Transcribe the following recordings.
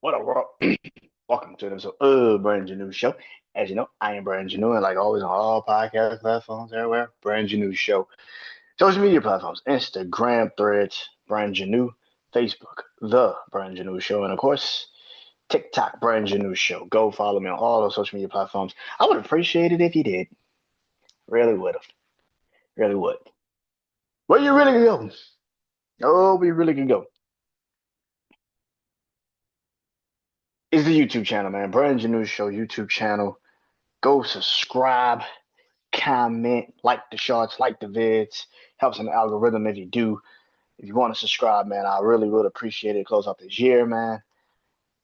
What up, world? Welcome to an episode of BrandonJaneauShow. As you know, I am BrandonJaneau, and like always on all podcast platforms everywhere, BrandonJaneauShow. Social media platforms, Instagram, Threads, BrandonJaneau, Facebook, The BrandonJaneauShow, and of course, TikTok, BrandonJaneauShow. Go follow me on all those social media platforms. I would appreciate it if you did. Really would have. Really would. Where you really can go? Oh, we really can go. Is the YouTube channel, man. BrandonJaneauShow YouTube channel. Go subscribe, comment, like the shorts, like the vids. Helps in the algorithm if you do. If you want to subscribe, man, I really would appreciate it. Close out this year, man.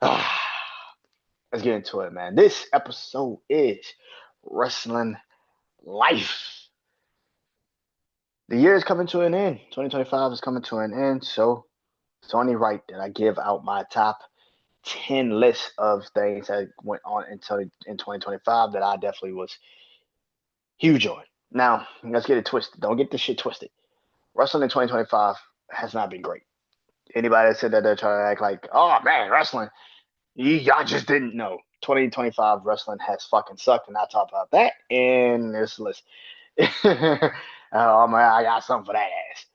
Let's get into it, man. This episode is Wrestling Life. The year is coming to an end. 2025 is coming to an end, so it's only right that I give out my top 10 list of things that went on in 2025 that I definitely was huge on. Now, let's get it twisted. Don't get this shit twisted. Wrestling in 2025 has not been great. Anybody that said that they're trying to act like, oh man, wrestling, y'all just didn't know. 2025 wrestling has fucking sucked, and I talk about that in this list. Oh man, I got something for that ass.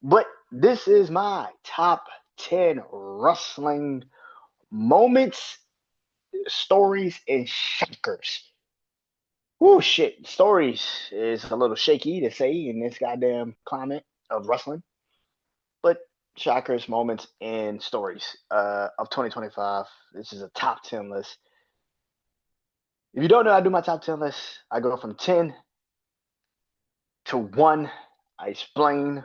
But this is my top 10 wrestling moments, stories, and shockers. Whoo, shit. Stories is a little shaky to say in this goddamn climate of wrestling. But shockers, moments, and stories of 2025. This is a top 10 list. If you don't know, I do my top 10 list. I go from 10 to 1. I explain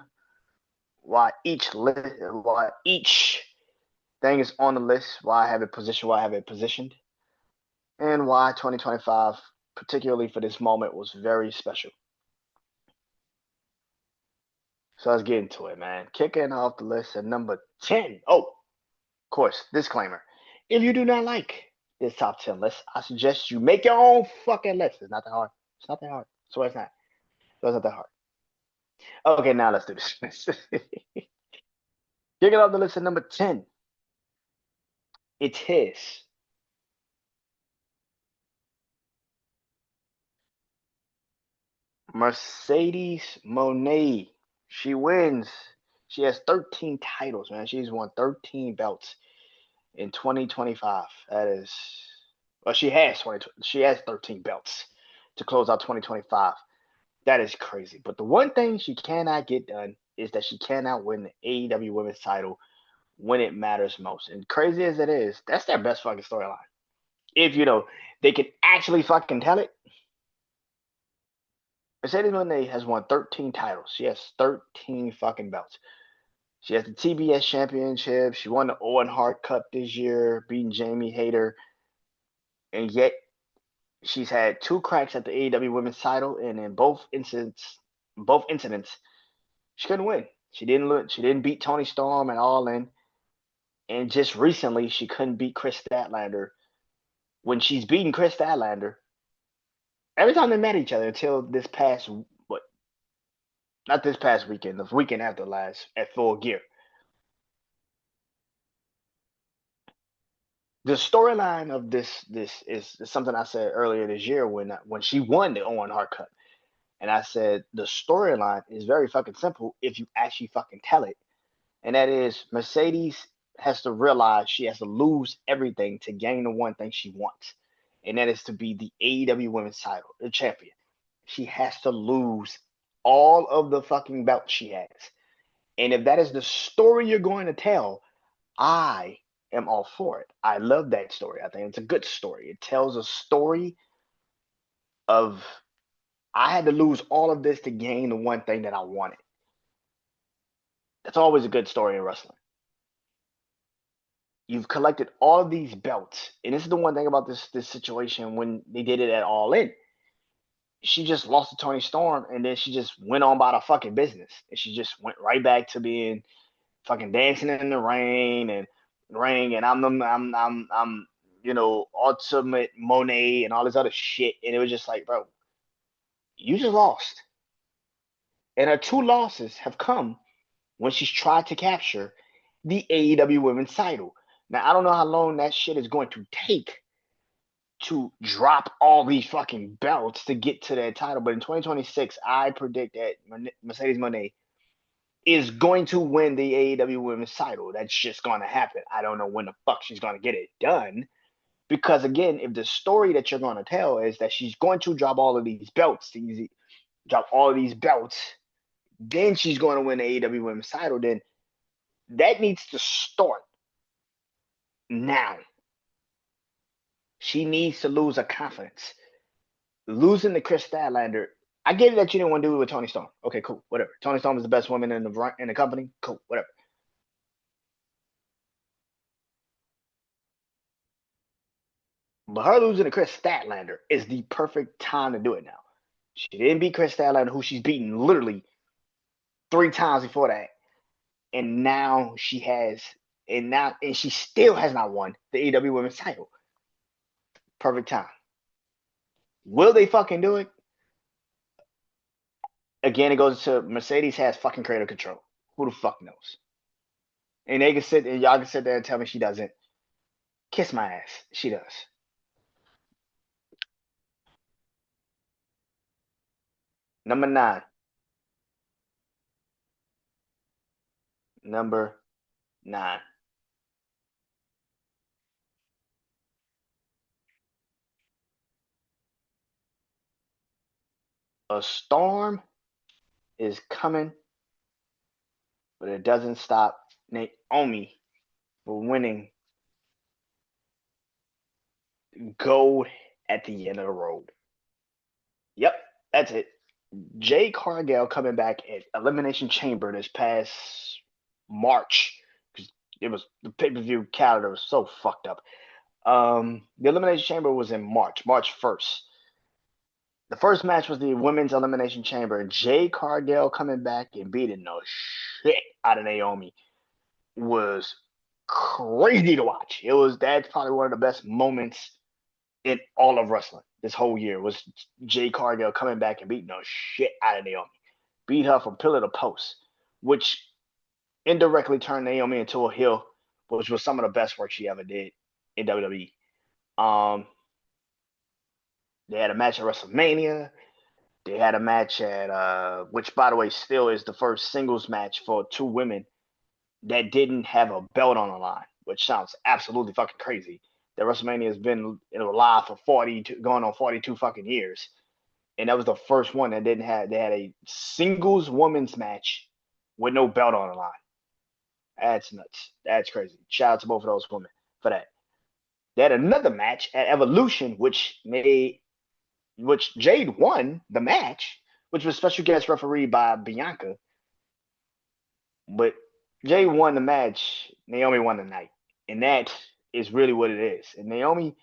why each thing is on the list, why I have it positioned, why I have it positioned, and why 2025, particularly for this moment, was very special. So let's get into it, man. Kicking off the list at number 10. Oh, of course, disclaimer. If you do not like this top 10 list, I suggest you make your own fucking list. It's not that hard. It's not that hard. So it's not. So it's not that hard. Okay, now let's do this. Kicking off the list at number 10. It's his. Mercedes Monet. She wins. She has 13 titles, man. She's won 13 belts in 2025. That is, well, she has 13 belts to close out 2025. That is crazy. But the one thing she cannot get done is that she cannot win the AEW Women's title when it matters most. And crazy as it is, that's their best fucking storyline. If you know they can actually fucking tell it. Mercedes Moné has won 13 titles. She has 13 fucking belts. She has the TBS championship. She won the Owen Hart Cup this year, beating Jamie Hayter. And yet she's had two cracks at the AEW Women's title, and in both incidents, she couldn't win. She didn't beat Toni Storm at All In, and just recently she couldn't beat Chris Statlander. When she's beaten Chris Statlander, every time they met each other until this past what? Not this past weekend, the weekend after last at Full Gear. The storyline of this is something I said earlier this year when she won the Owen Hart Cup, and I said the storyline is very fucking simple if you actually fucking tell it, and that is Mercedes has to realize she has to lose everything to gain the one thing she wants, and that is to be the AEW Women's Title, the champion. She has to lose all of the fucking belts she has, and if that is the story you're going to tell, I am all for it. I love that story. I think it's a good story. It tells a story of I had to lose all of this to gain the one thing that I wanted. That's always a good story in wrestling. You've collected all of these belts, and this is the one thing about this situation when they did it at All In. She just lost to Toni Storm, and then she just went on about her fucking business, and she just went right back to being fucking dancing in the ring, and I'm ultimate Monet and all this other shit, and it was just like, bro, you just lost, and her two losses have come when she's tried to capture the AEW Women's title. Now I don't know how long that shit is going to take to drop all these fucking belts to get to that title. But in 2026, I predict that Mercedes Moné is going to win the AEW Women's title. That's just going to happen. I don't know when the fuck she's going to get it done. Because again, if the story that you're going to tell is that she's going to drop all of these belts, drop all of these belts, then she's going to win the AEW Women's title, then that needs to start now. She needs to lose her confidence. Losing to Chris Statlander, I get it that you didn't want to do it with Toni Storm. Okay, cool, whatever. Toni Storm is the best woman in the company. Cool, whatever. But her losing to Chris Statlander is the perfect time to do it now. She didn't beat Chris Statlander, who she's beaten literally 3 times before that, and now she has, and she still has not won the AEW Women's title. Perfect time. Will they fucking do it? Again, it goes to Mercedes has fucking creative control. Who the fuck knows? And they can sit and y'all can sit there and tell me she doesn't. Kiss my ass. She does. Number 9. Number 9. A storm is coming, but it doesn't stop Naomi from winning gold at the end of the road. Yep, that's it. Jade Cargill coming back at Elimination Chamber this past March, because it was the pay-per-view calendar was so fucked up. The Elimination Chamber was in March 1st. The first match was the Women's Elimination Chamber, and Jade Cargill coming back and beating the shit out of Naomi was crazy to watch. That's probably one of the best moments in all of wrestling this whole year was Jade Cargill coming back and beating the shit out of Naomi. Beat her from pillar to post, which indirectly turned Naomi into a heel, which was some of the best work she ever did in WWE. They had a match at WrestleMania. They had a match at which, by the way, still is the first singles match for 2 women that didn't have a belt on the line, which sounds absolutely fucking crazy. That WrestleMania has been alive for going on 42 fucking years, and that was the first one that didn't have. They had a singles women's match with no belt on the line. That's nuts. That's crazy. Shout out to both of those women for that. They had another match at Evolution, which Jade won the match, which was special guest referee by Bianca. But Jade won the match, Naomi won the night. And that is really what it is. And Naomi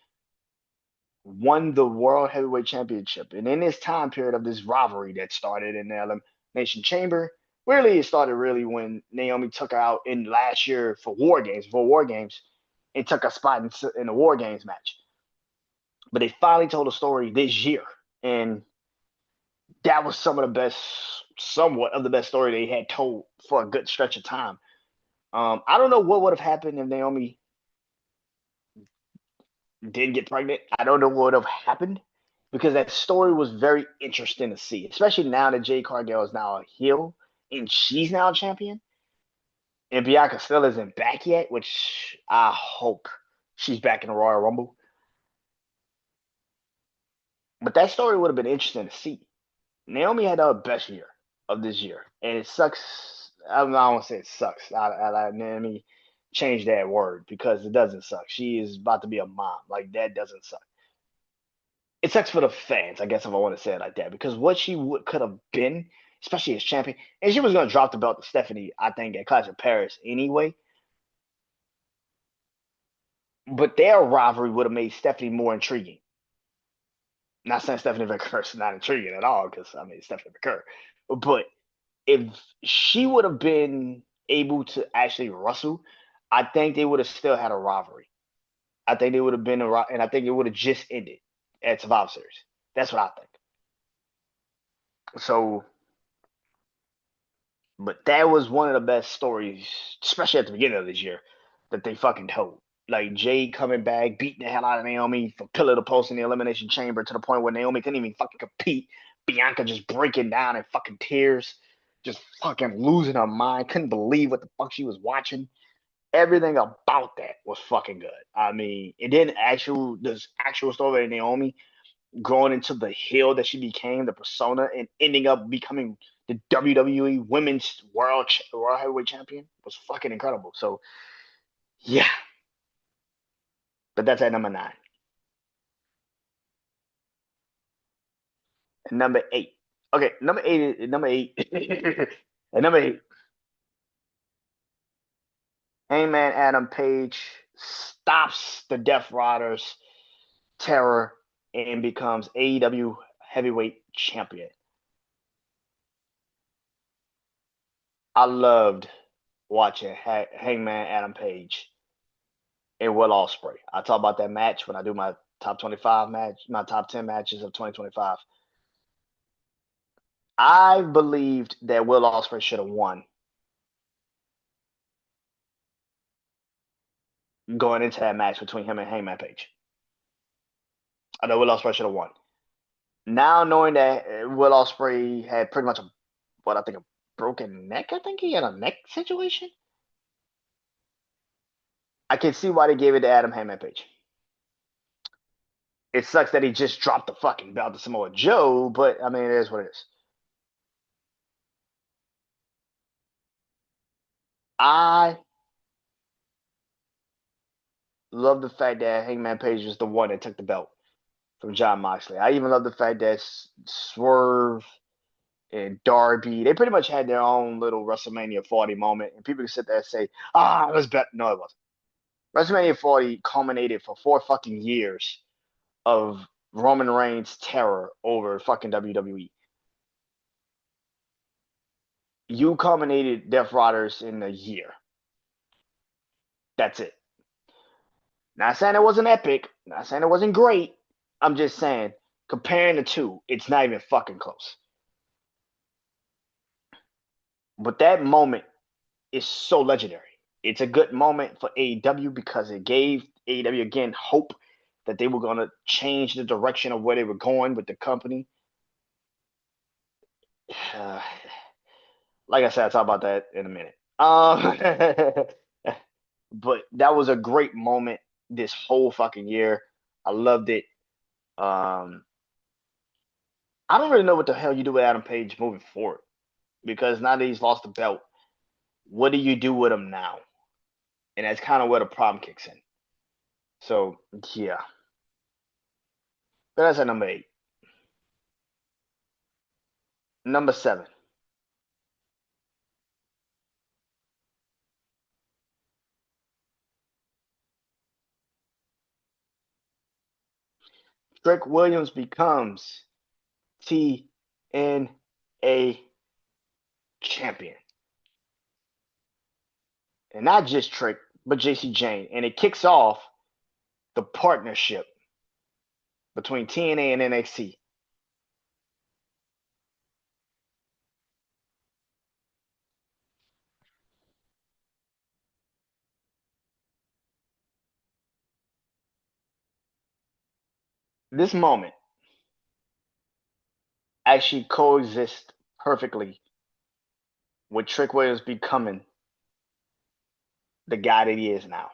won the World Heavyweight Championship. And in this time period of this rivalry that started in the Elimination Chamber, it started when Naomi took her out in last year for War Games, and took a spot in the War Games match. But they finally told a story this year. And that was somewhat of the best story they had told for a good stretch of time. I don't know what would have happened if Naomi didn't get pregnant. I don't know what would have happened because that story was very interesting to see, especially now that Jade Cargill is now a heel and she's now a champion. And Bianca still isn't back yet, which I hope she's back in the Royal Rumble. But that story would have been interesting to see. Naomi had her best year of this year, and it sucks. I don't want to say it sucks. Let me change that word because it doesn't suck. She is about to be a mom. Like, that doesn't suck. It sucks for the fans, I guess, if I want to say it like that, because what she could have been, especially as champion, and she was going to drop the belt to Stephanie, I think, at Clash of Paris anyway. But their rivalry would have made Stephanie more intriguing. Not saying Stephanie McCurry is not intriguing at all, because I mean Stephanie McCurry, but if she would have been able to actually wrestle, I think they would have still had a rivalry. I think they would have been and I think it would have just ended at Survivor Series. That's what I think. So, but that was one of the best stories, especially at the beginning of this year, that they fucking told. like Jade coming back, beating the hell out of Naomi from pillar to post in the Elimination Chamber to the point where Naomi couldn't even fucking compete. Bianca just breaking down in fucking tears, just fucking losing her mind. Couldn't believe what the fuck she was watching. Everything about that was fucking good. I mean, and then this actual story of Naomi growing into the heel that she became, the persona, and ending up becoming the WWE Women's World Heavyweight Champion was fucking incredible. So yeah, but that's at number 9. And number 8. Okay, number 8 is number 8. And number 8, Hangman Adam Page stops the Death Riders' terror and becomes AEW Heavyweight Champion. I loved watching Hangman Adam Page and Will Ospreay. I talk about that match when I do my top 25 match, my top 10 matches of 2025. I believed that Will Ospreay should have won going into that match between him and Hangman Page. I know Will Ospreay should have won. Now knowing that Will Ospreay had pretty much I think a broken neck. I think he had a neck situation. I can see why they gave it to Adam Hangman Page. It sucks that he just dropped the fucking belt to Samoa Joe, but I mean, it is what it is. I love the fact that Hangman Page was the one that took the belt from Jon Moxley. I even love the fact that Swerve and Darby, they pretty much had their own little WrestleMania 40 moment, and people can sit there and say, it was better. No, it wasn't. WrestleMania 40 culminated for 4 fucking years of Roman Reigns' terror over fucking WWE. You culminated Death Riders in a year. That's it. Not saying it wasn't epic. Not saying it wasn't great. I'm just saying, comparing the two, it's not even fucking close. But that moment is so legendary. It's a good moment for AEW because it gave AEW again hope that they were going to change the direction of where they were going with the company. Like I said, I'll talk about that in a minute. But that was a great moment this whole fucking year. I loved it. I don't really know what the hell you do with Adam Page moving forward because now that he's lost the belt, what do you do with him now? And that's kind of where the problem kicks in. So yeah, but that's at number 8. Number 7. Trick Williams becomes TNA champion. And not just Trick, but JC Jane. And it kicks off the partnership between TNA and NXT. This moment actually coexists perfectly with Trick Williams becoming the guy that he is now.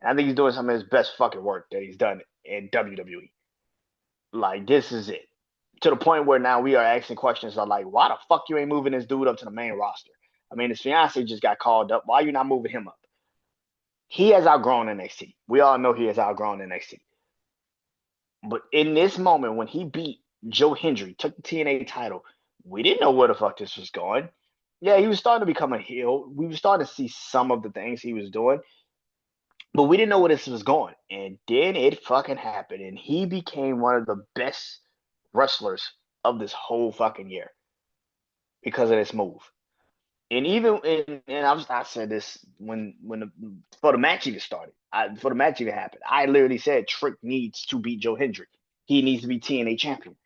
And I think he's doing some of his best fucking work that he's done in WWE. Like, this is it. To the point where now we are asking questions like, why the fuck you ain't moving this dude up to the main roster? I mean, his fiance just got called up. Why are you not moving him up? He has outgrown NXT. We all know he has outgrown NXT. But in this moment, when he beat Joe Hendry, took the TNA title, we didn't know where the fuck this was going. Yeah, he was starting to become a heel. We were starting to see some of the things he was doing, but we didn't know where this was going. And then it fucking happened, and he became one of the best wrestlers of this whole fucking year because of this move. And I said this before the match even started, before the match even happened. I literally said Trick needs to beat Joe Hendry. He needs to be TNA champion.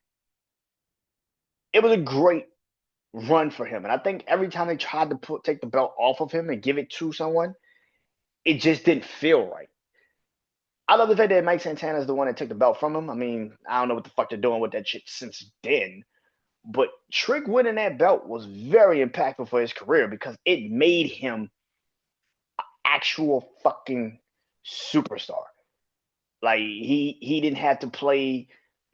It was a great run for him, and I think every time they tried to take the belt off of him and give it to someone, It just didn't feel right. I love the fact that Mike Santana is the one that took the belt from him. I mean, I don't know what the fuck they're doing with that shit since then. But Trick winning that belt was very impactful for his career because it made him actual fucking superstar. Like he didn't have to play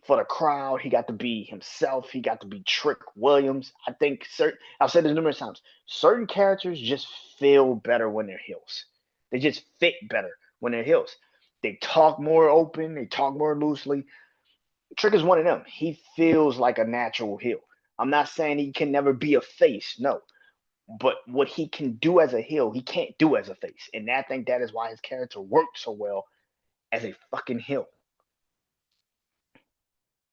for the crowd. He got to be himself. He got to be Trick Williams. I think certain I've said this numerous times. Certain characters just feel better when they're heels. They just fit better when they're heels. They talk more open. They talk more loosely. Trick is one of them. He feels like a natural heel. I'm not saying he can never be a face, no. But what he can do as a heel, he can't do as a face. And I think that is why his character worked so well as a fucking heel.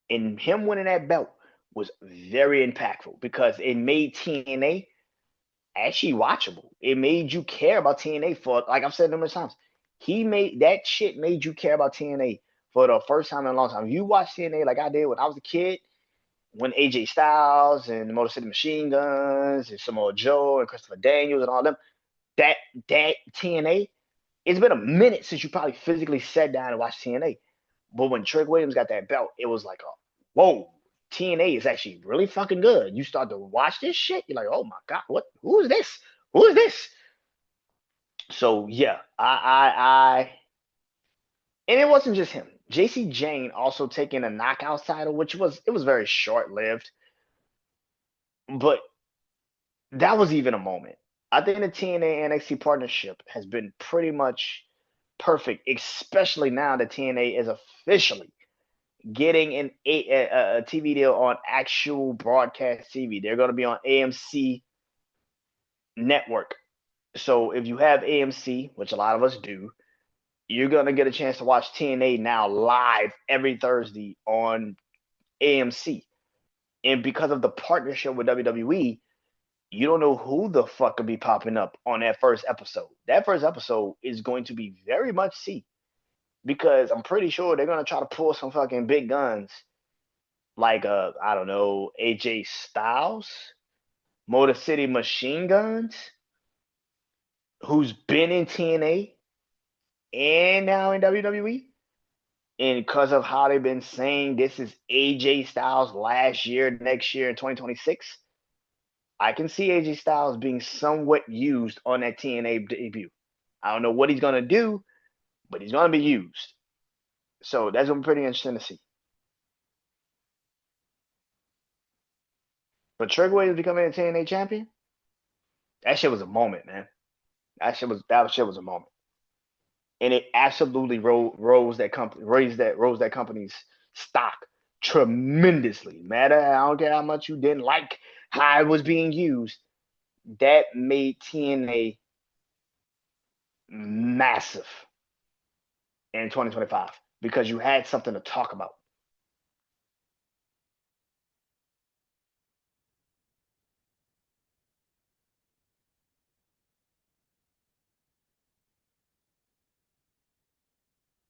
And him winning that belt was very impactful because it made TNA actually watchable. It made you care about TNA for, like I've said numerous times, he made that shit made you care about TNA for the first time in a long time. If you watch TNA like I did when I was a kid, when AJ Styles and the Motor City Machine Guns and Samoa Joe and Christopher Daniels and all them, that TNA, it's been a minute since you probably physically sat down and watched TNA. But when Trick Williams got that belt, it was like, whoa, TNA is actually really fucking good. You start to watch this shit, you're like, oh my god, what? Who is this? Who is this? So yeah, and it wasn't just him. JC Jane also taking a knockout title, which was very short lived, but that was even a moment. I think the TNA NXT partnership has been pretty much perfect, especially now that TNA is officially getting a TV deal on actual broadcast TV. They're going to be on AMC network. So if you have AMC, which a lot of us do, you're going to get a chance to watch TNA now live every Thursday on AMC. And because of the partnership with WWE, you don't know who the fuck could be popping up on that first episode. That first episode is going to be very much C because I'm pretty sure they're gonna try to pull some fucking big guns like I don't know, AJ Styles, Motor City Machine Guns, who's been in TNA and now in WWE. And because of how they've been saying this is AJ Styles last year, next year in 2026, I can see AJ Styles being somewhat used on that TNA debut. I don't know what he's gonna do, but he's gonna be used. So that's gonna be pretty interesting to see. But Trick Williams becoming a TNA champion, that shit was a moment, man. That shit was a moment, and it absolutely rose that company, rose that company's stock tremendously. Matter, I don't care how much you didn't like how it was being used. That made TNA massive in 2025 because you had something to talk about.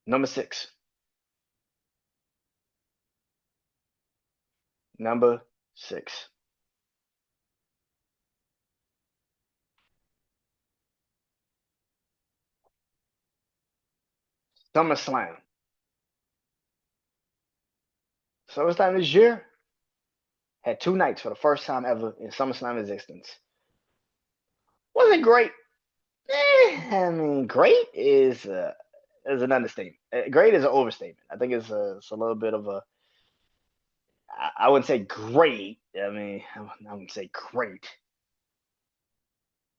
Number six. Number six. SummerSlam. SummerSlam this year had two nights for the first time ever in SummerSlam existence. Was it great? I mean, great is an understatement. Great is an overstatement. I think it's a little bit of a. I wouldn't say great. I mean, I wouldn't say great.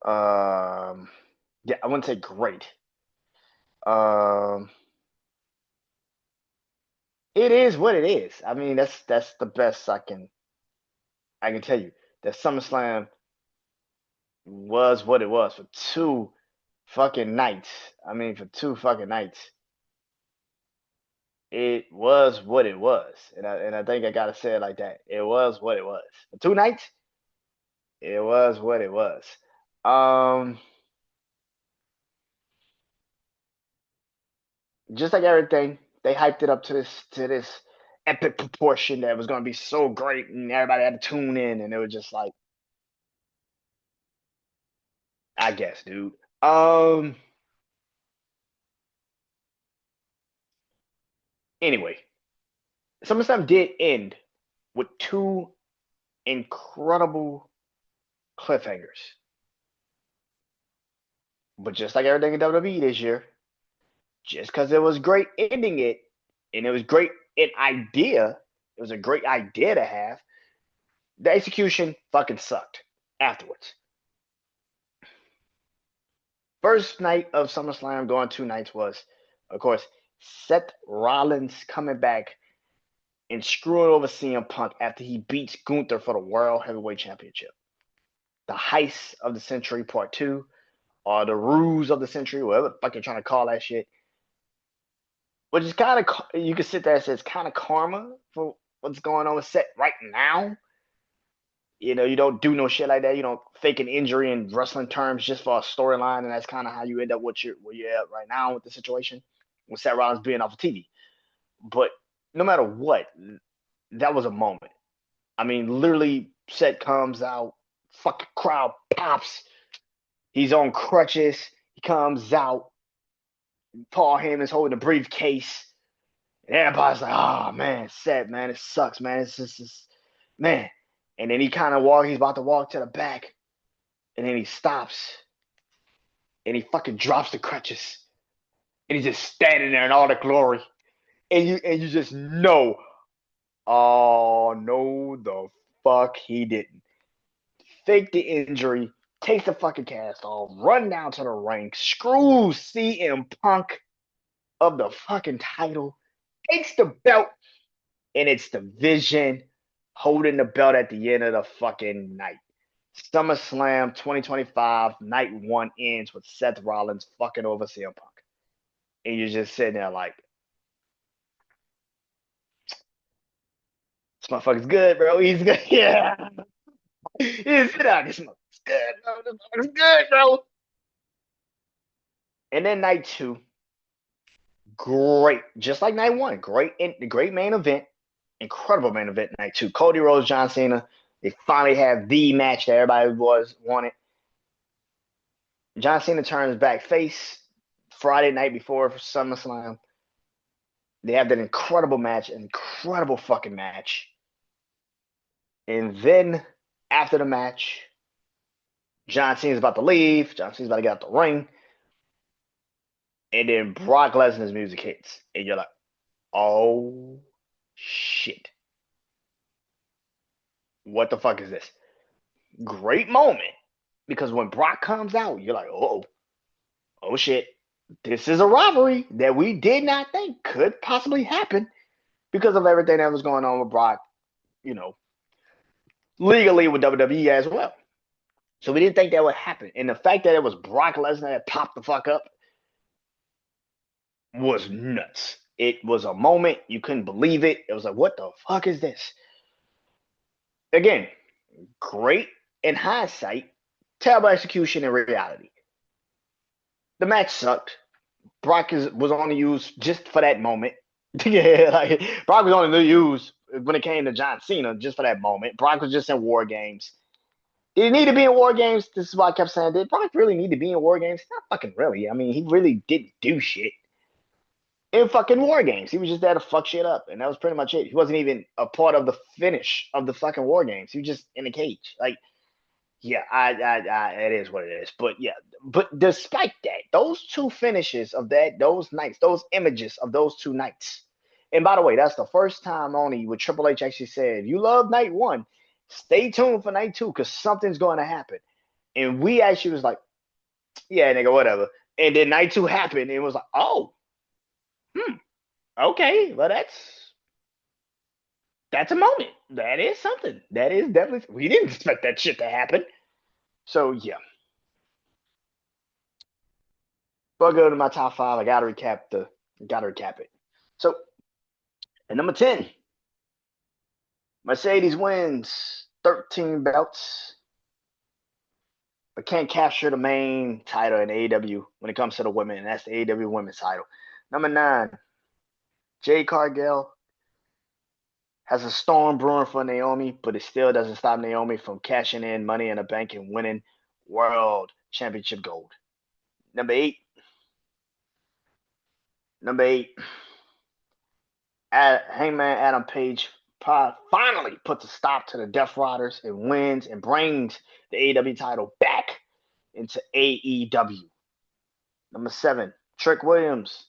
Um, yeah, I wouldn't say great. Um, it is what it is. I mean, that's the best I can tell you. That SummerSlam was what it was for two fucking nights. I mean, for two fucking nights, it was what it was, and I think I gotta say it like that. It was what it was. For two nights, it was what it was. Um, just like everything, they hyped it up to this epic proportion that was gonna be so great, and everybody had to tune in, and it was just like, I guess, dude. Um, Anyway, SummerSlam did end with two incredible cliffhangers. But just like everything in WWE this year, just because it was great ending it, and it was great an idea, it was a great idea to have, the execution fucking sucked afterwards. First night of SummerSlam, going 2 nights, was, of course, Seth Rollins coming back and screwing over CM Punk after he beats Gunther for the World Heavyweight Championship. The heist of the century, part 2, or the ruse of the century, whatever the fuck you're trying to call that shit. Which is kind of, you can sit there and say it's kind of karma for what's going on with Seth right now. You know, you don't do no shit like that. You don't fake an injury in wrestling terms just for a storyline, and that's kind of how you end up where you're at right now with the situation with Seth Rollins being off of TV. But no matter what, that was a moment. I mean, literally, Seth comes out, fucking crowd pops. He's on crutches. He comes out. Paul Heyman's holding a briefcase. And everybody's like, oh, man, Seth, man, it sucks, man. It's just man. And then he's about to walk to the back. And then he stops. And he fucking drops the crutches. And he's just standing there in all the glory. And you just know, oh, no, the fuck he didn't. Fake the injury, takes the fucking cast off, run down to the ring, screws CM Punk of the fucking title, takes the belt, and it's the Vision holding the belt at the end of the fucking night. SummerSlam 2025, night 1 ends with Seth Rollins fucking over CM Punk. And you're just sitting there like, this motherfucker's good, bro. He's good. Yeah. He's sit out. This motherfucker's good, bro. This motherfucker's good, bro. And then night 2, great. Just like night 1, great main event. Incredible main event night 2. Cody Rhodes, John Cena. They finally have the match that everybody wanted. John Cena turns back face Friday night before SummerSlam. They have that incredible match, an incredible fucking match. And then after the match, John Cena's about to leave. John Cena's about to get out the ring. And then Brock Lesnar's music hits. And you're like, oh, shit. What the fuck is this? Great moment. Because when Brock comes out, you're like, oh shit. This is a rivalry that we did not think could possibly happen because of everything that was going on with Brock, legally with WWE as well. So we didn't think that would happen. And the fact that it was Brock Lesnar that popped the fuck up was nuts. It was a moment. You couldn't believe it. It was like, what the fuck is this? Again, great in hindsight, terrible execution in reality. The match sucked. Brock was only used just for that moment. Yeah, like Brock was only used when it came to John Cena just for that moment. Brock was just in War Games. Did he need to be in War Games? This is why I kept saying, did Brock really need to be in War Games? Not fucking really. I mean, he really didn't do shit in fucking War Games. He was just there to fuck shit up, and that was pretty much it. He wasn't even a part of the finish of the fucking War Games. He was just in a cage. Like, yeah, it is what it is. But yeah, but despite that, those two finishes of those nights, those images of those 2 nights. And by the way, that's the first time only with Triple H actually said, you love night 1, stay tuned for night 2 because something's going to happen. And we actually was like, yeah, nigga, whatever. And then night 2 happened, and it was like, oh, okay, well that's a moment. That is something. That is definitely, we didn't expect that shit to happen. So yeah. Before I go to my top 5, I gotta recap it. So at number 10, Mercedes wins 13 belts, but can't capture the main title in AEW when it comes to the women, and that's the AEW women's title. Number 9, Jade Cargill has a storm brewing for Naomi, but it still doesn't stop Naomi from cashing in Money in the Bank and winning World Championship gold. Number 8, Hangman Adam Page finally puts a stop to the Death Riders and wins and brings the AEW title back into AEW. Number 7, Trick Williams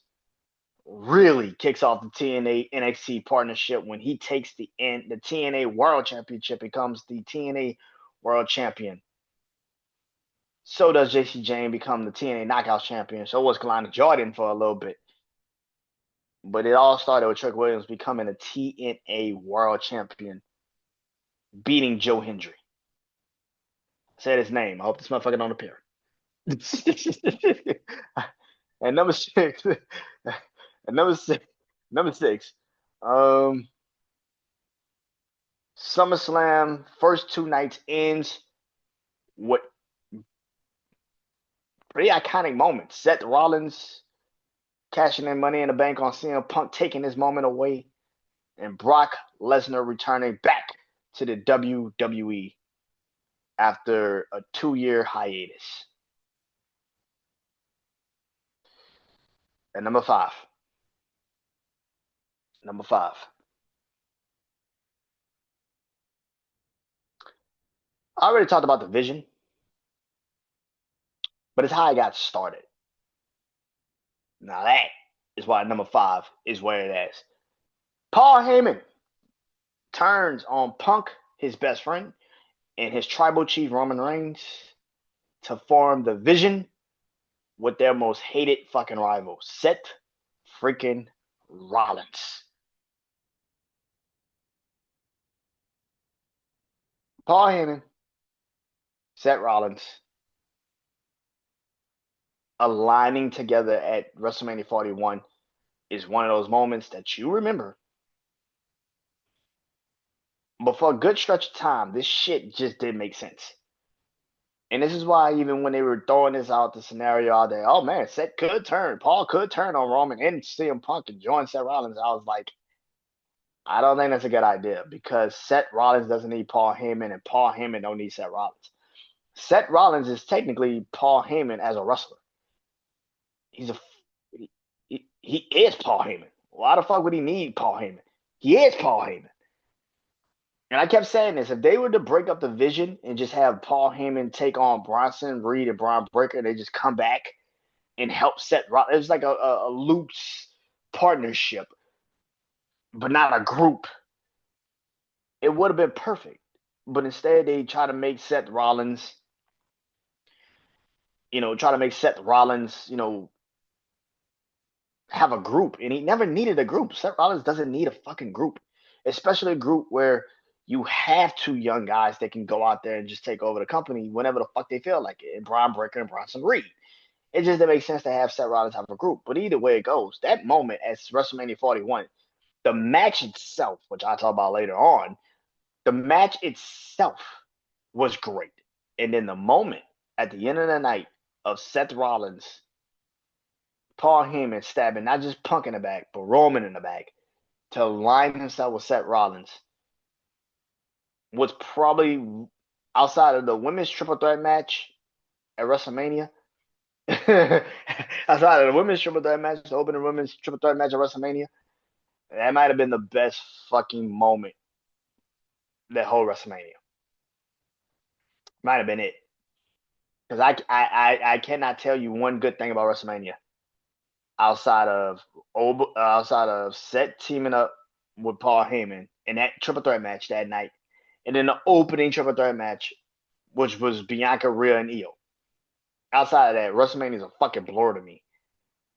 really kicks off the TNA NXT partnership when he takes the TNA World Championship, becomes the TNA World Champion. So does JC Jane become the TNA Knockouts Champion. So was Kalani Jordan for a little bit. But it all started with Trick Williams becoming a TNA World Champion, beating Joe Hendry. Said his name. I hope this motherfucker don't appear. And number 6, and number 6, SummerSlam first 2 nights ends with pretty iconic moments. Seth Rollins cashing in Money in the Bank on CM Punk, taking his moment away, and Brock Lesnar returning back to the WWE after a 2-year hiatus. And number 5. I already talked about the vision, but it's how I got started. Now that is why number 5 is where it is. Paul Heyman turns on Punk, his best friend, and his tribal chief Roman Reigns to form the Vision with their most hated fucking rival, Seth freaking Rollins. Paul Heyman, Seth Rollins aligning together at WrestleMania 41 is one of those moments that you remember. But for a good stretch of time, this shit just didn't make sense. And this is why even when they were throwing this out, the scenario out there, oh man, Seth could turn. Paul could turn on Roman and CM Punk and join Seth Rollins. I was like, I don't think that's a good idea because Seth Rollins doesn't need Paul Heyman and Paul Heyman don't need Seth Rollins. Seth Rollins is technically Paul Heyman as a wrestler. He is Paul Heyman. Why the fuck would he need Paul Heyman? He is Paul Heyman. And I kept saying this: if they were to break up the Vision and just have Paul Heyman take on Bronson Reed and Braun Breaker, they just come back and help Seth Rollins. It was like a loose partnership, but not a group. It would have been perfect. But instead, they try to make Seth Rollins, have a group. And he never needed a group. Seth Rollins doesn't need a fucking group, especially a group where you have 2 young guys that can go out there and just take over the company whenever the fuck they feel like it. And Braun Breaker and Bronson Reed. It just didn't make sense to have Seth Rollins have a group. But either way it goes, that moment at WrestleMania 41, the match itself, which I'll talk about later on, the match itself was great. And then the moment at the end of the night of Seth Rollins, Paul Heyman stabbing not just Punk in the back, but Roman in the back to align himself with Seth Rollins was probably, outside of the women's triple threat match at WrestleMania, outside of the women's triple threat match, the opening women's triple threat match at WrestleMania, that might have been the best fucking moment that whole WrestleMania. Might have been it. Because I cannot tell you one good thing about WrestleMania outside of Seth teaming up with Paul Heyman in that triple threat match that night, and then the opening triple threat match, which was Bianca, Rhea, and Io. Outside of that, WrestleMania is a fucking blur to me.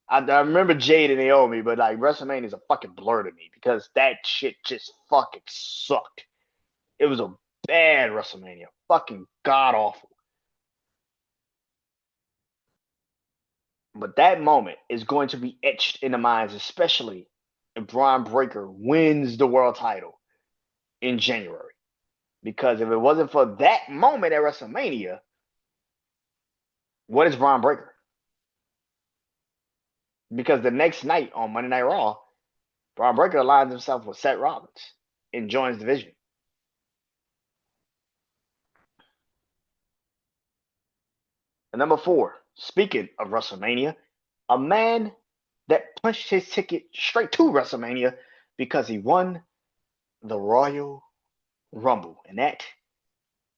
I remember Jade and Naomi, but like WrestleMania is a fucking blur to me because that shit just fucking sucked. It was a bad WrestleMania, fucking god awful. But that moment is going to be etched in the minds, especially if Braun Breaker wins the world title in January. Because if it wasn't for that moment at WrestleMania, what is Braun Breaker? Because the next night on Monday Night Raw, Braun Breaker aligns himself with Seth Rollins and joins the Vision. And number 4, speaking of WrestleMania, a man that punched his ticket straight to WrestleMania because he won the Royal Rumble, and that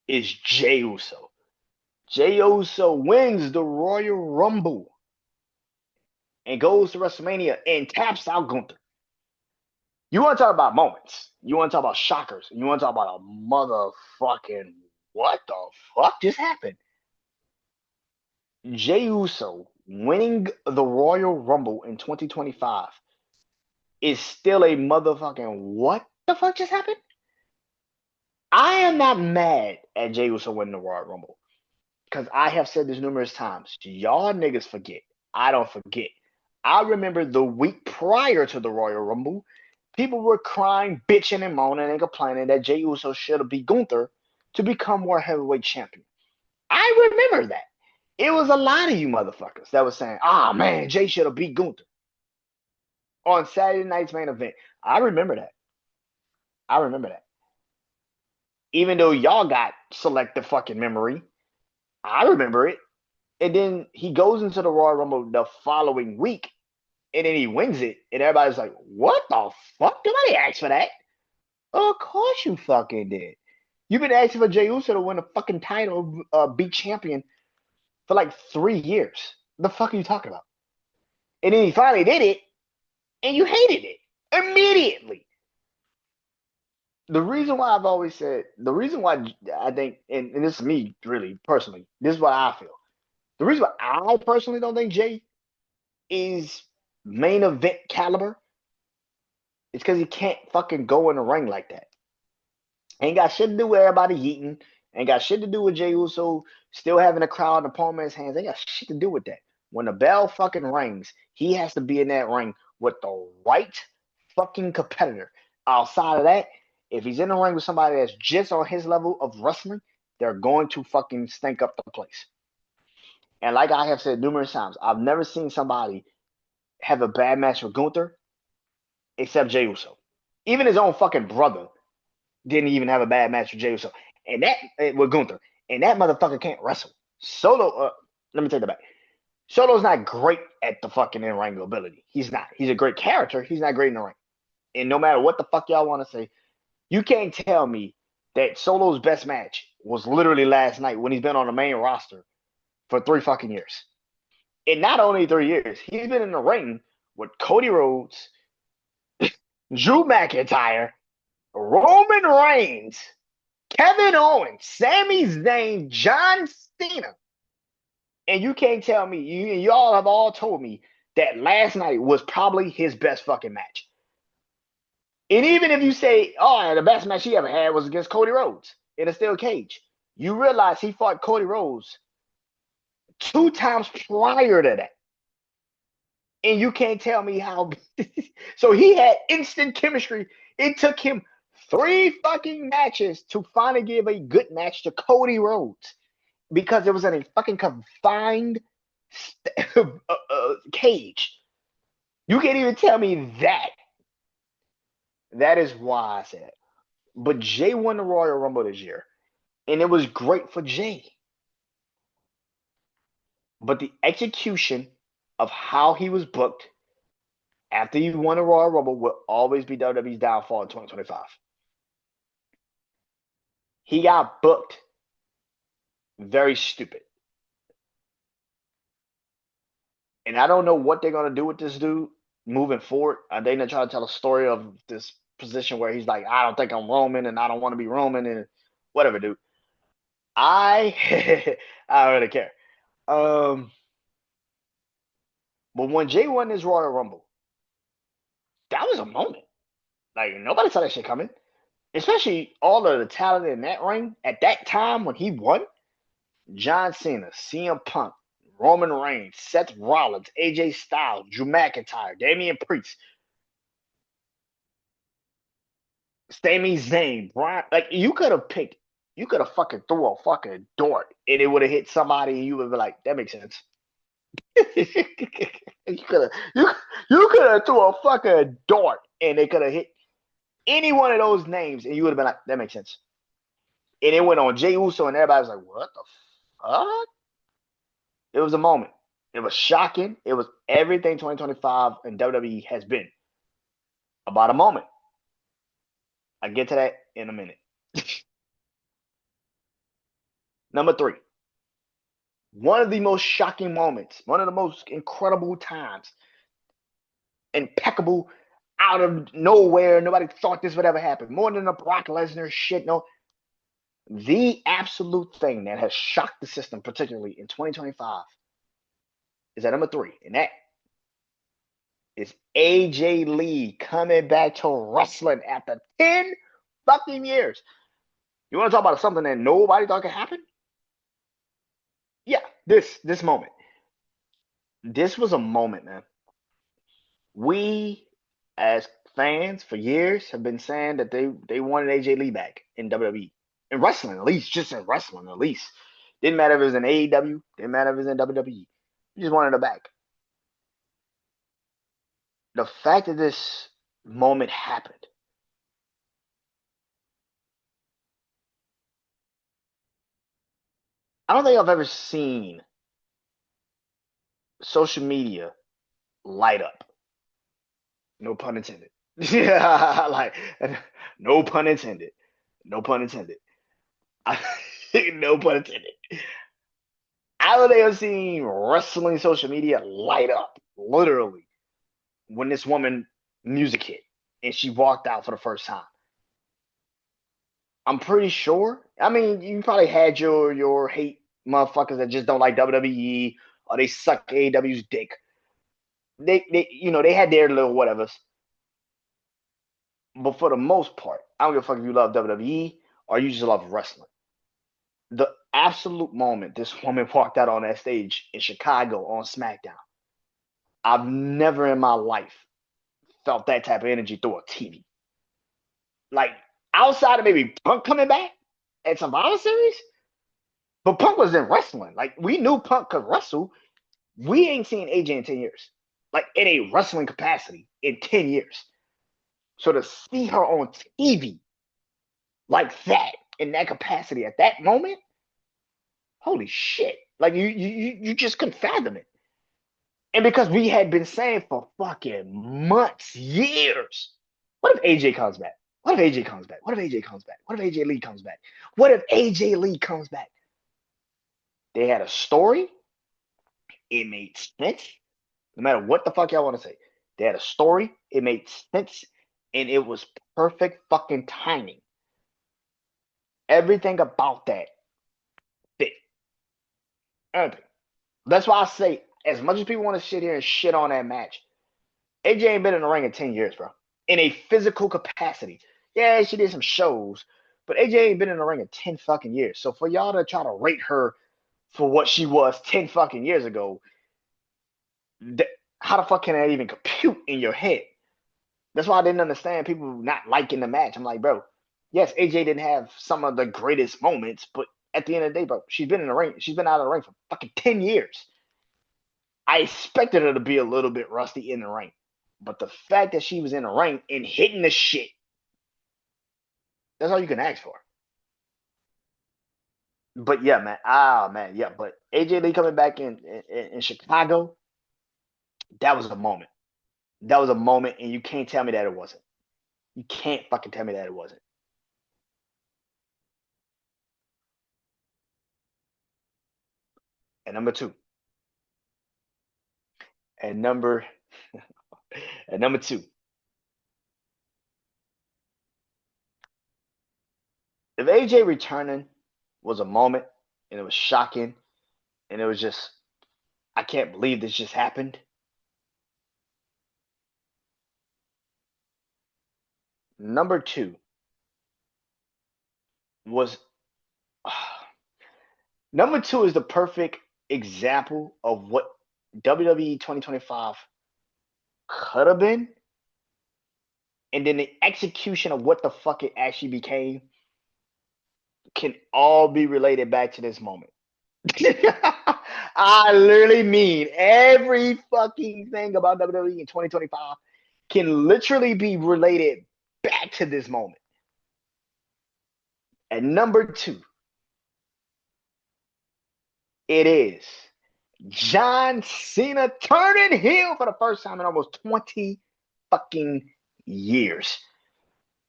is Jey Uso. Jey Uso wins the Royal Rumble and goes to WrestleMania and taps out Gunther. You want to talk about moments? You want to talk about shockers? You want to talk about a motherfucking what the fuck just happened? Jey Uso winning the Royal Rumble in 2025 is still a motherfucking what the fuck just happened? I am not mad at Jey Uso winning the Royal Rumble because I have said this numerous times. Y'all niggas forget. I don't forget. I remember the week prior to the Royal Rumble, people were crying, bitching, and moaning and complaining that Jey Uso should have beat Gunther to become World Heavyweight Champion. I remember that. It was a lot of you motherfuckers that was saying, "Ah, man, Jey should have beat Gunther on Saturday night's main event." I remember that. I remember that. Even though y'all got selective fucking memory, I remember it. And then he goes into the Royal Rumble the following week, and then he wins it, and everybody's like, "What the fuck? Nobody asked for that." Of course you fucking did. You've been asking for Jey Uso to win a fucking title, be champion for like 3 years. The fuck are you talking about? And then he finally did it, and you hated it immediately. The reason why I've always said, the reason why I think, and this is me really personally, this is what I feel. The reason why I personally don't think Jey is main event caliber is because he can't fucking go in the ring like that. Ain't got shit to do with everybody eating. Ain't got shit to do with Jey Uso still having a crowd in the palm of his hands. Ain't got shit to do with that. When the bell fucking rings, he has to be in that ring with the right fucking competitor. Outside of that, if he's in the ring with somebody that's just on his level of wrestling, they're going to fucking stink up the place. And like I have said numerous times, I've never seen somebody have a bad match with Gunther except Jey Uso. Even his own fucking brother didn't even have a bad match with Jey Uso. And that with Gunther. And that motherfucker can't wrestle. Solo, let me take that back. Solo's not great at the fucking in-ring ability. He's not. He's a great character. He's not great in the ring. And no matter what the fuck y'all want to say, you can't tell me that Solo's best match was literally last night when he's been on the main roster for 3 fucking years. And not only 3 years, he's been in the ring with Cody Rhodes, Drew McIntyre, Roman Reigns, Kevin Owens, Sami Zayn, John Cena. And you can't tell me, y'all have all told me that last night was probably his best fucking match. And even if you say, oh, the best match he ever had was against Cody Rhodes in a steel cage, you realize he fought Cody Rhodes 2 times prior to that. And you can't tell me how. So he had instant chemistry. It took him 3 fucking matches to finally give a good match to Cody Rhodes because it was in a fucking confined cage. You can't even tell me that. That is why I said. But Jey won the Royal Rumble this year, and it was great for Jey. But the execution of how he was booked after you won the Royal Rumble will always be WWE's downfall in 2025. He got booked very stupid. And I don't know what they're going to do with this dude moving forward. Are they going to try to tell a story of this position where he's like, I don't think I'm Roman and I don't want to be Roman and whatever, dude. I don't really care. But when Jey won his Royal Rumble, that was a moment. Like, nobody saw that shit coming. Especially all of the talent in that ring at that time when he won. John Cena, CM Punk, Roman Reigns, Seth Rollins, AJ Styles, Drew McIntyre, Damian Priest, Sami Zayn, Brian. Like, you could have picked, you could have fucking threw a fucking dart and it would have hit somebody and you would be like, that makes sense. you could have you could have threw a fucking dart and it could have hit any one of those names and you would have been like, that makes sense. And it went on Jey Uso and everybody was like, what the fuck? It was a moment. It was shocking. It was everything 2025 and WWE has been about a moment. I'll get to that in a minute. Number three, one of the most shocking moments, one of the most incredible times, impeccable, out of nowhere. Nobody thought this would ever happen. More than the Brock Lesnar shit. No, the absolute thing that has shocked the system, particularly in 2025, is at number three, and that is AJ Lee coming back to wrestling after 10 fucking years. You want to talk about something that nobody thought could happen? Yeah, this moment. This was a moment, man. We as fans for years have been saying that they wanted AJ Lee back in WWE. In wrestling, at least, just in wrestling, at least. Didn't matter if it was in AEW, didn't matter if it was in WWE. We just wanted her back. The fact that this moment happened, I don't think I've ever seen social media light up. No pun intended. Yeah, like no pun intended. No pun intended. No pun intended. I don't think I've seen wrestling social media light up, literally, when this woman music hit and she walked out for the first time. I'm pretty sure. I mean, you probably had your hate motherfuckers that just don't like WWE or they suck AEW's dick. They had their little whatevers. But for the most part, I don't give a fuck if you love WWE or you just love wrestling. The absolute moment this woman walked out on that stage in Chicago on SmackDown, I've never in my life felt that type of energy through a TV. Like outside of maybe Punk coming back at Survivor Series, but Punk was in wrestling. Like we knew Punk could wrestle. We ain't seen AJ in 10 years, like in a wrestling capacity in 10 years. So to see her on TV like that in that capacity at that moment, holy shit! Like you just couldn't fathom it. And because we had been saying for fucking months, years, what if AJ comes back? What if AJ comes back? What if AJ comes back? What if AJ Lee comes back? What if AJ Lee comes back? They had a story. It made sense. No matter what the fuck y'all want to say, they had a story. It made sense, and it was perfect fucking timing. Everything about that fit. Everything. That's why I say, as much as people want to sit here and shit on that match, AJ ain't been in the ring in 10 years, bro. In a physical capacity. Yeah, she did some shows, but AJ ain't been in the ring in 10 fucking years. So for y'all to try to rate her for what she was 10 fucking years ago, how the fuck can that even compute in your head? That's why I didn't understand people not liking the match. I'm like, bro, yes, AJ didn't have some of the greatest moments, but at the end of the day, bro, she's been in the ring. She's been out of the ring for fucking 10 years. I expected her to be a little bit rusty in the ring. But the fact that she was in the ring and hitting the shit, that's all you can ask for. But yeah, man. Ah, man. Yeah. But AJ Lee coming back in Chicago, that was a moment. That was a moment, and you can't tell me that it wasn't. You can't fucking tell me that it wasn't. And number two, and number and number two, if AJ returning was a moment and it was shocking and it was just I can't believe this just happened. Number two was number two is the perfect example of what WWE 2025 could have been, and then the execution of what the fuck it actually became can all be related back to this moment. I literally mean every fucking thing about WWE in 2025 can literally be related back to this moment. And number two, it is John Cena turning heel for the first time in almost 20 fucking years.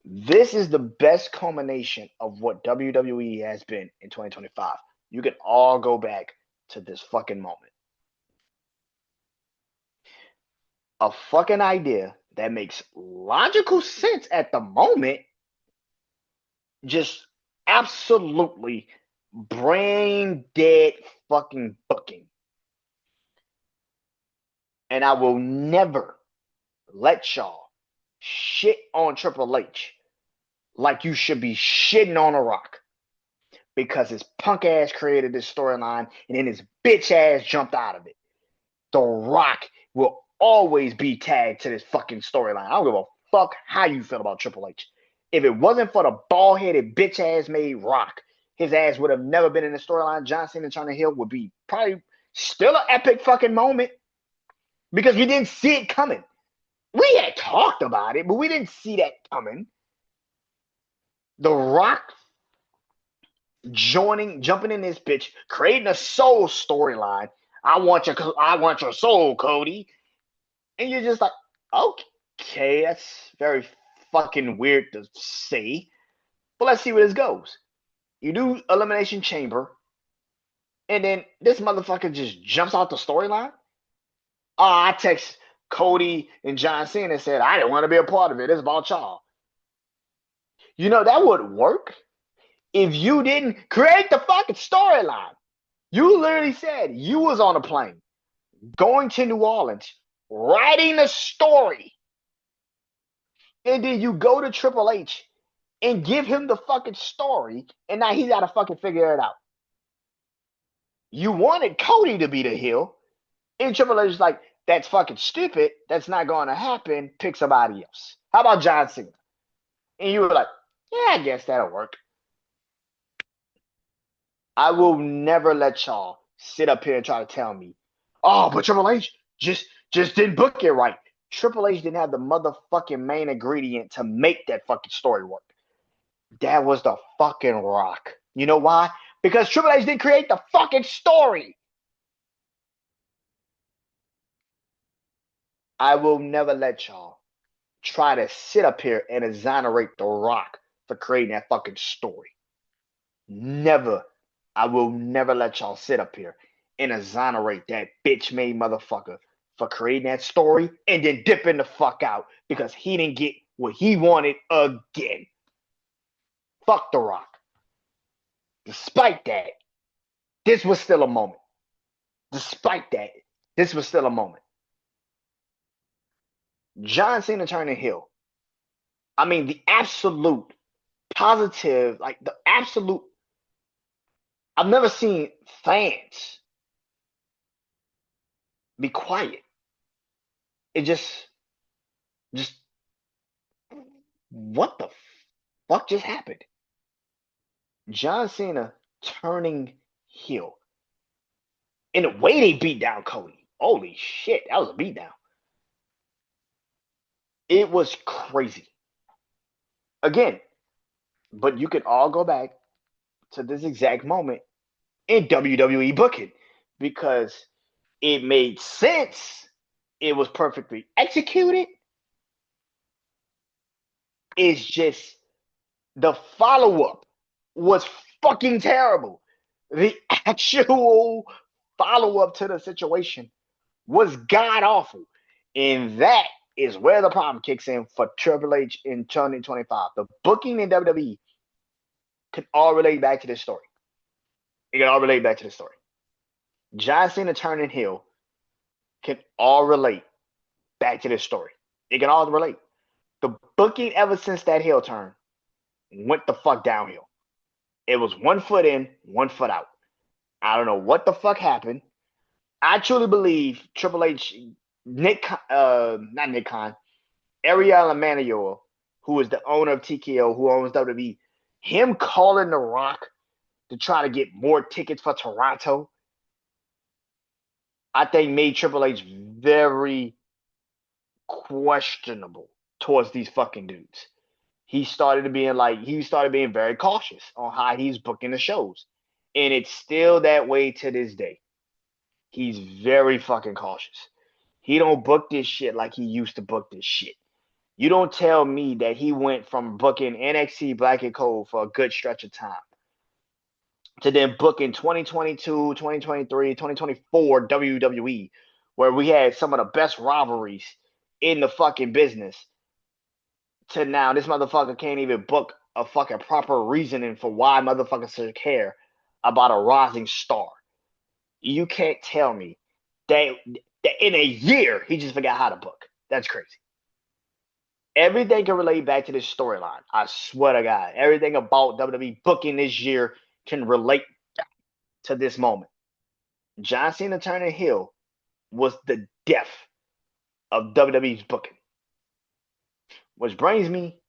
This is the best culmination of what WWE has been in 2025. You can all go back to this fucking moment. A fucking idea that makes logical sense at the moment, just absolutely brain dead fucking booking. And I will never let y'all shit on Triple H like you should be shitting on a Rock, because his punk ass created this storyline and then his bitch ass jumped out of it. The Rock will always be tagged to this fucking storyline. I don't give a fuck how you feel about Triple H. If it wasn't for the bald headed bitch ass made Rock, his ass would have never been in the storyline. John Cena turning heel would be probably still an epic fucking moment, because we didn't see it coming. We had talked about it, but we didn't see that coming. The Rock jumping in this bitch, creating a soul storyline. I want your soul, Cody. And you're just like, okay, that's very fucking weird to say, but let's see where this goes. You do Elimination Chamber, and then this motherfucker just jumps out the storyline. I text Cody and John Cena and said, I didn't want to be a part of it. It's about y'all. You know, that would work if you didn't create the fucking storyline. You literally said you was on a plane going to New Orleans, writing a story, and then you go to Triple H and give him the fucking story, and now he's got to fucking figure it out. You wanted Cody to be the heel, and Triple H is like, that's fucking stupid. That's not going to happen. Pick somebody else. How about John Cena? And you were like, yeah, I guess that'll work. I will never let y'all sit up here and try to tell me, oh, but Triple H just didn't book it right. Triple H didn't have the motherfucking main ingredient to make that fucking story work. That was the fucking Rock. You know why? Because Triple H didn't create the fucking story. I will never let y'all try to sit up here and exonerate The Rock for creating that fucking story. Never. I will never let y'all sit up here and exonerate that bitch made motherfucker for creating that story and then dipping the fuck out because he didn't get what he wanted again. Fuck The Rock. Despite that, this was still a moment. Despite that, this was still a moment. John Cena turning heel. I mean, the absolute positive, like the absolute. I've never seen fans be quiet. It just, what the fuck just happened? John Cena turning heel. In the way they beat down Cody. Holy shit, that was a beatdown. It was crazy. Again, but you can all go back to this exact moment in WWE booking because it made sense. It was perfectly executed. It's just the follow up was fucking terrible. The actual follow up to the situation was god awful. And that is where the problem kicks in for Triple H in 2025. The booking in WWE can all relate back to this story. It can all relate back to this story. John Cena turning heel can all relate back to this story. It can all relate. The booking ever since that heel turn went the fuck downhill. It was 1 foot in, 1 foot out. I don't know what the fuck happened. I truly believe Triple H, not Nick Khan, Ariel Emanuel, who is the owner of TKO, who owns WWE, him calling The Rock to try to get more tickets for Toronto, I think made Triple H very questionable towards these fucking dudes. He started being very cautious on how he's booking the shows. And it's still that way to this day. He's very fucking cautious. He don't book this shit like he used to book this shit. You don't tell me that he went from booking NXT Black and Cold for a good stretch of time to then booking 2022, 2023, 2024 WWE, where we had some of the best rivalries in the fucking business, to now this motherfucker can't even book a fucking proper reasoning for why motherfuckers should care about a rising star. You can't tell me that, that in a year he just forgot how to book. That's crazy. Everything can relate back to this storyline. I swear to God, everything about WWE booking this year can relate to this moment. John Cena turning heel was the death of WWE's booking. Which brings me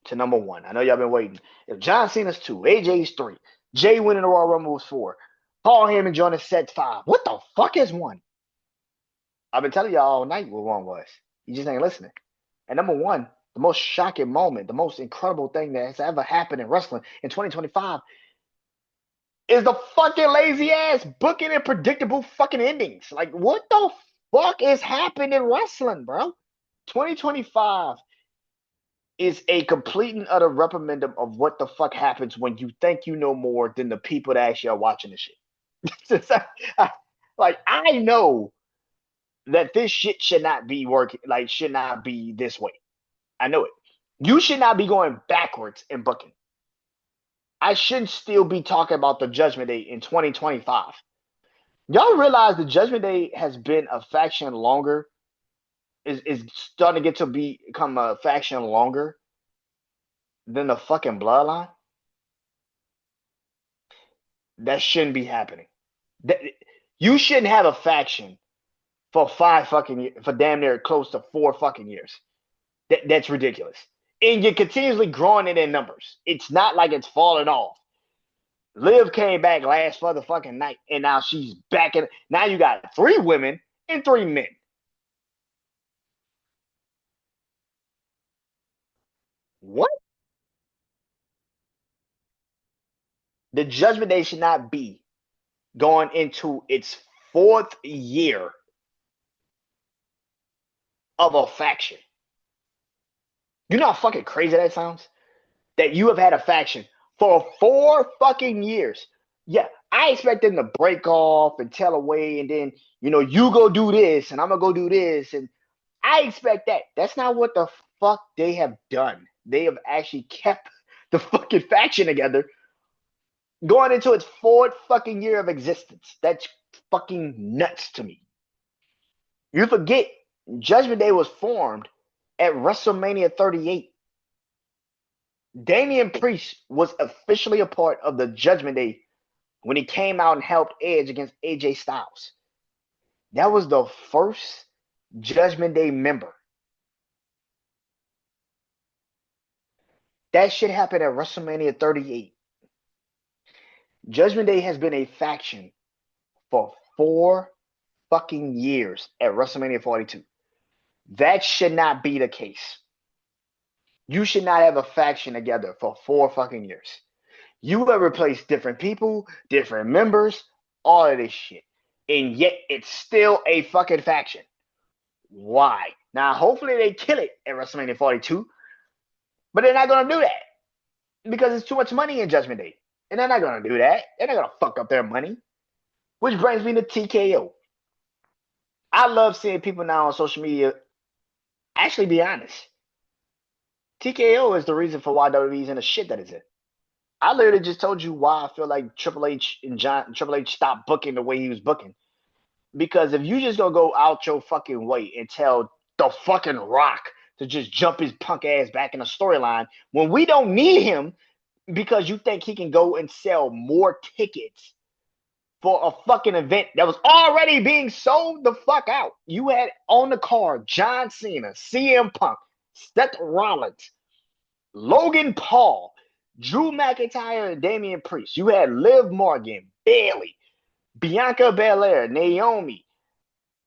to number one. I know y'all been waiting. If John Cena's 2, AJ's 3, Jay winning the Royal Rumble was 4, Paul Heyman joining set 5. What the fuck is 1? I've been telling y'all all night what 1 was. You just ain't listening. And number 1, the most shocking moment, the most incredible thing that has ever happened in wrestling in 2025 is the fucking lazy ass booking and predictable fucking endings. Like, what the fuck is happening in wrestling, bro? 2025 is a complete and utter reprimandum of what the fuck happens when you think you know more than the people that actually are watching the shit. Like, I know that this shit should not be working, like, should not be this way. I know it. You should not be going backwards in booking. I shouldn't still be talking about the Judgment Day in 2025. Y'all realize the Judgment Day has been a faction longer, is starting to get to become a faction longer than the fucking Bloodline? That shouldn't be happening. That, you shouldn't have a faction for 5 fucking years, for damn near close to 4 fucking years. That's ridiculous. And you're continuously growing it in numbers. It's not like it's falling off. Liv came back last motherfucking night, and now she's back in. Now you got 3 women and 3 men. What? The Judgment Day should not be going into its 4th year of a faction. You know how fucking crazy that sounds? That you have had a faction for 4 fucking years. Yeah, I expect them to break off and tell away, and then, you go do this, and I'm gonna go do this, and I expect that. That's not what the fuck they have done. They have actually kept the fucking faction together going into its 4th fucking year of existence. That's fucking nuts to me. You forget Judgment Day was formed at WrestleMania 38. Damian Priest was officially a part of the Judgment Day when he came out and helped Edge against AJ Styles. That was the first Judgment Day member. That shit happened at WrestleMania 38. Judgment Day has been a faction for 4 fucking years at WrestleMania 42. That should not be the case. You should not have a faction together for 4 fucking years. You have replaced different people, different members, all of this shit. And yet it's still a fucking faction. Why? Now, hopefully they kill it at WrestleMania 42, but they're not going to do that because it's too much money in Judgment Day. And they're not going to do that. They're not going to fuck up their money. Which brings me to TKO. I love seeing people now on social media actually be honest. TKO is the reason for why WWE's in the shit that it's in. I literally just told you why I feel like Triple H stopped booking the way he was booking. Because if you just gonna go out your fucking way and tell the fucking Rock to just jump his punk ass back in the storyline when we don't need him because you think he can go and sell more tickets for a fucking event that was already being sold the fuck out. You had on the card John Cena, CM Punk, Seth Rollins, Logan Paul, Drew McIntyre, and Damian Priest. You had Liv Morgan, Bayley, Bianca Belair, Naomi,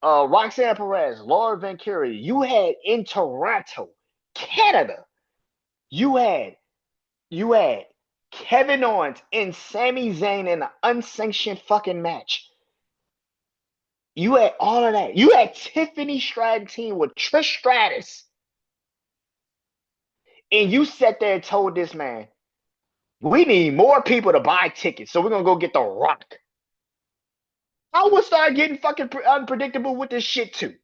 Roxanne Perez, Laura Van Curie. You had in Toronto, Canada. You had Kevin Owens and Sami Zayn in an unsanctioned fucking match. You had all of that. You had Tiffany Stratton team with Trish Stratus And you sat there and told this man, we need more people to buy tickets, so we're gonna go get The Rock. I would start getting fucking unpredictable with this shit too,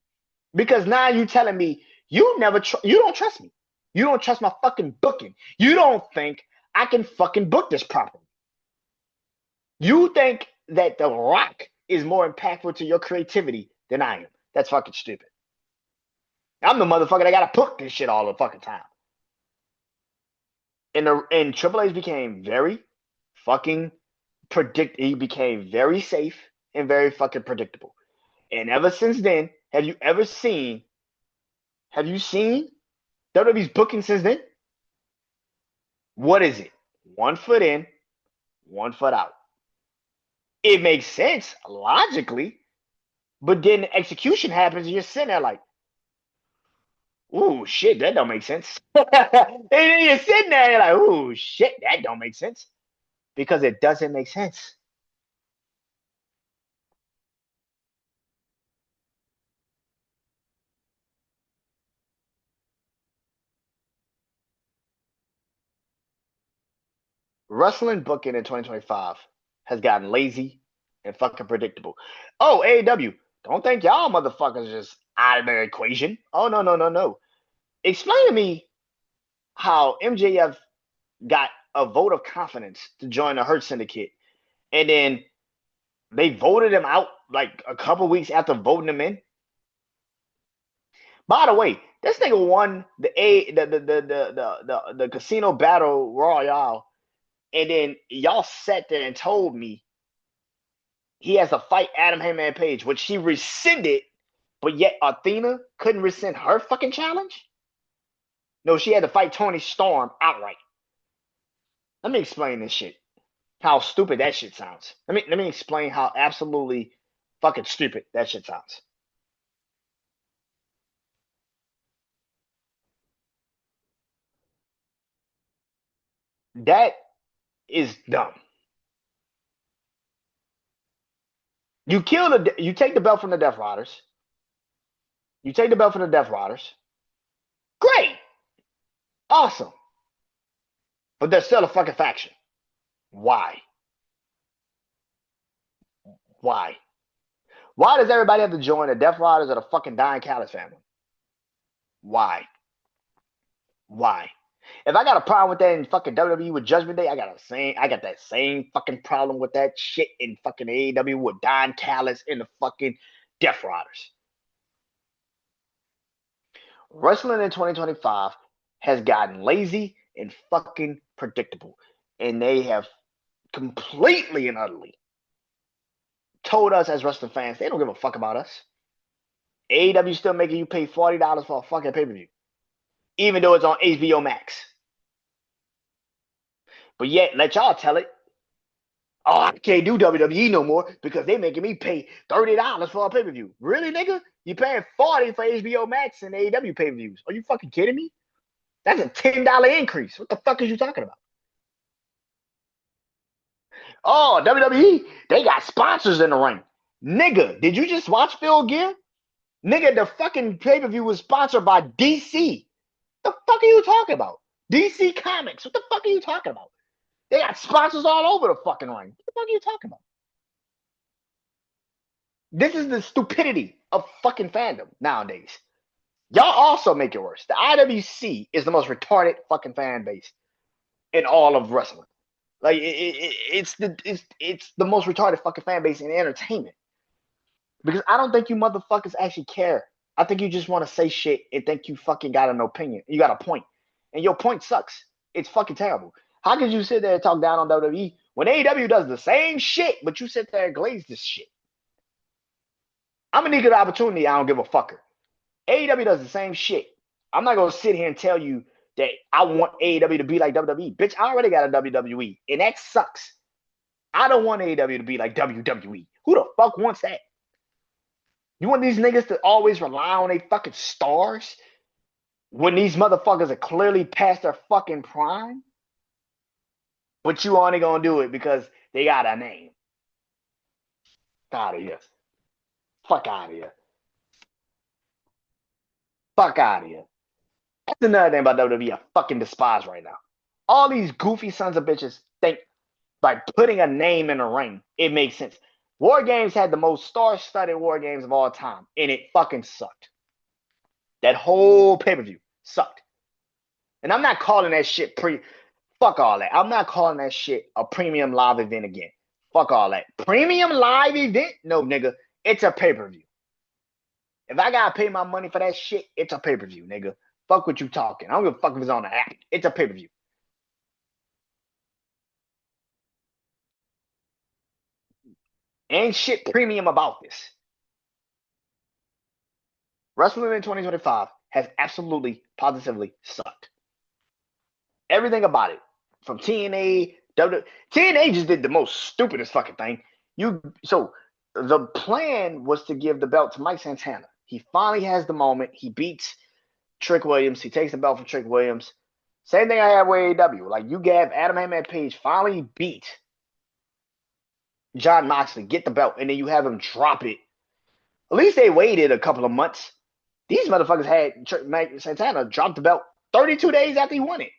because now you telling me you don't trust me. You don't trust my fucking booking. You don't think I can fucking book this properly. You think that The Rock is more impactful to your creativity than I am. That's fucking stupid. I'm the motherfucker that gotta book this shit all the fucking time. And Triple H became very fucking he became very safe and very fucking predictable. And ever since then, have you seen WWE's booking since then? What is it? 1 foot in, 1 foot out. It makes sense logically, but then the execution happens and you're sitting there like, ooh, shit, that don't make sense. And then you're sitting there and you're like, ooh, shit, that don't make sense. Because it doesn't make sense. Wrestling booking in 2025 has gotten lazy and fucking predictable. Oh, AEW, don't think y'all motherfuckers just out of the equation. Oh, no, no, no, no. Explain to me how MJF got a vote of confidence to join the Hurt Syndicate, and then they voted him out like a couple weeks after voting him in. By the way, this nigga won the casino battle royale, and then y'all sat there and told me he has to fight Adam Hangman Page, which he rescinded, but yet Athena couldn't rescind her fucking challenge. No, she had to fight Tony Storm outright. Let me explain this shit. How stupid that shit sounds. Let me explain how absolutely fucking stupid that shit sounds. That is dumb. You take the belt from the Death Riders. You take the belt from the Death Riders. Great. Awesome. But they're still a fucking faction. Why? Why? Why does everybody have to join the Death Riders or the fucking Dying Callis family? Why? Why? If I got a problem with that in fucking WWE with Judgment Day, I got that same fucking problem with that shit in fucking AEW with Don Callis and the fucking Death Riders. Wrestling in 2025 has gotten lazy and fucking predictable. And they have completely and utterly told us as wrestling fans they don't give a fuck about us. AEW still making you pay $40 for a fucking pay-per-view, even though it's on HBO Max. But yet, let y'all tell it. Oh, I can't do WWE no more because they making me pay $30 for a pay-per-view. Really, nigga? You paying 40 for HBO Max and AEW pay-per-views. Are you fucking kidding me? That's a $10 increase. What the fuck is you talking about? Oh, WWE, they got sponsors in the ring. Nigga, did you just watch Phil Gear? Nigga, the fucking pay-per-view was sponsored by DC. The fuck are you talking about? DC Comics. What the fuck are you talking about? They got sponsors all over the fucking ring. What the fuck are you talking about? This is the stupidity of fucking fandom nowadays. Y'all also make it worse. The IWC is the most retarded fucking fan base in all of wrestling. Like it's the most retarded fucking fan base in entertainment. Because I don't think you motherfuckers actually care. I think you just want to say shit and think you fucking got an opinion. You got a point. And your point sucks. It's fucking terrible. How could you sit there and talk down on WWE when AEW does the same shit, but you sit there and glaze this shit? I'm gonna need an opportunity. I don't give a fucker. AEW does the same shit. I'm not gonna sit here and tell you that I want AEW to be like WWE. Bitch, I already got a WWE, and that sucks. I don't want AEW to be like WWE. Who the fuck wants that? You want these niggas to always rely on their fucking stars when these motherfuckers are clearly past their fucking prime? But you only gonna do it because they got a name. Out of here. Fuck out of here. Fuck out of here. That's another thing about WWE I fucking despise right now. All these goofy sons of bitches think by putting a name in a ring, it makes sense. War Games had the most star-studded War Games of all time, and it fucking sucked. That whole pay-per-view sucked. And I'm not calling that shit fuck all that. I'm not calling that shit a premium live event again. Fuck all that. Premium live event? No, nigga. It's a pay-per-view. If I gotta pay my money for that shit, it's a pay-per-view, nigga. Fuck what you talking. I don't give a fuck if it's on the app. It's a pay-per-view. Ain't shit premium about this. Wrestling in 2025 has absolutely, positively sucked. Everything about it. From TNA, TNA just did the most stupidest fucking thing. So the plan was to give the belt to Mike Santana. He finally has the moment. He beats Trick Williams. He takes the belt from Trick Williams. Same thing I had with AEW. Like you have Adam Hangman Page finally beat John Moxley, get the belt, and then you have him drop it. At least they waited a couple of months. These motherfuckers had Mike Santana drop the belt 32 days after he won it.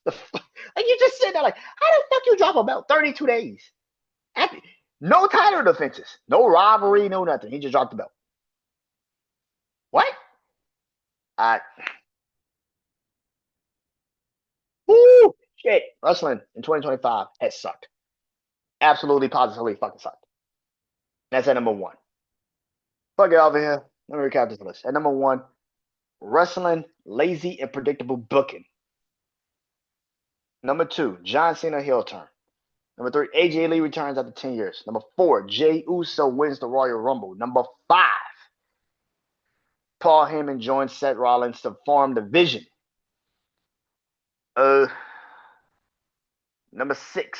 Like you just said that, like, how the fuck you drop a belt 32 days? After, no title defenses, no rivalry, no nothing. He just dropped the belt. What? I woo shit. Wrestling in 2025 has sucked. Absolutely, positively fucking sucked. That's at number one. Fuck it over here. Let me recap this list. At number one, wrestling, lazy and predictable booking. Number two, John Cena heel turn. Number three, AJ Lee returns after 10 years. Number four, Jey Uso wins the Royal Rumble. Number five, Paul Heyman joins Seth Rollins to form the Vision. Number six,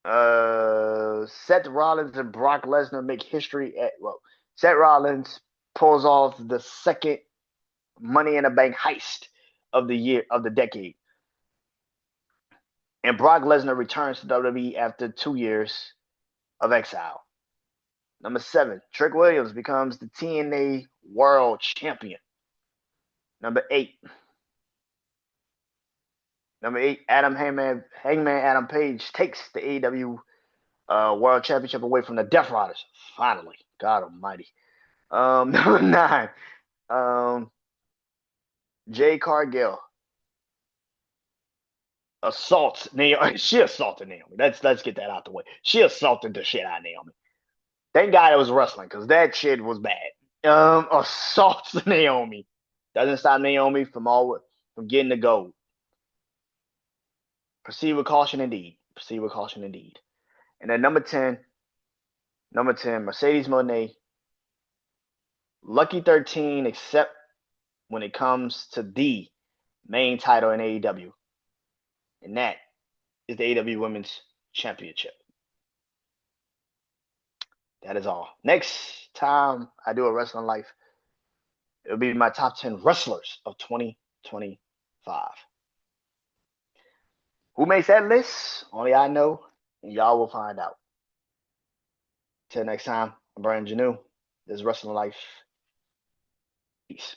Seth Rollins and Brock Lesnar make history Seth Rollins pulls off the second Money in the Bank heist of the decade. And Brock Lesnar returns to WWE after 2 years of exile. Number seven, Trick Williams becomes the TNA World Champion. Number eight, Hangman Adam Page takes the AEW World Championship away from the Death Riders. Finally, God Almighty. Number nine, Jade Cargill assaults Naomi. She assaulted Naomi. Let's get that out the way. She assaulted the shit out of Naomi. Thank God it was wrestling because that shit was bad. Assaults Naomi. Doesn't stop Naomi from getting the gold. Proceed with caution indeed. Proceed with caution indeed. And then number 10, Mercedes Moné. Lucky 13, except when it comes to the main title in AEW. And that is the AEW Women's Championship. That is all. Next time I do a Wrestling Life, it'll be my top 10 wrestlers of 2025. Who makes that list? Only I know, and y'all will find out. Till next time, I'm Brandon Janeau. This is Wrestling Life. Peace.